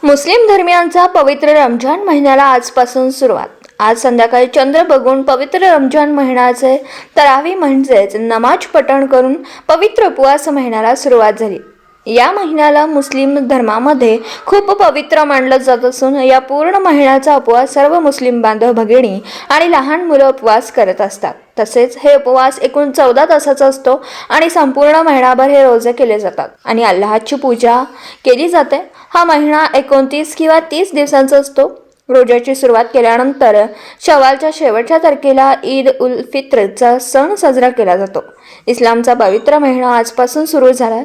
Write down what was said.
मुस्लिम धर्मियांचा पवित्र रमजान महिन्याला आजपासून सुरुवात। आज संध्याकाळी चंद्र बघून पवित्र रमजान महिन्याचे तरावी म्हणजेच नमाज पठण करून पवित्र उपवास महिन्याला सुरुवात झाली। या महिन्याला मुस्लिम धर्मामध्ये खूप पवित्र मानलं जात असून या पूर्ण महिन्याचा उपवास सर्व मुस्लिम बांधव भगिनी आणि लहान मुलं उपवास करत असतात। तसेच हे उपवास एकूण 14 तासाचा असतो आणि संपूर्ण महिनाभर हे रोजे केले जातात आणि अल्लाहची पूजा केली जाते। हा महिना 29 किंवा 30 दिवसांचा असतो। रोजाची सुरुवात केल्यानंतर शव्वालच्या शेवटच्या तारखेला ईद उल फित्रचा सण साजरा केला जातो। इस्लामचा पवित्र महिना आजपासून सुरू झाला।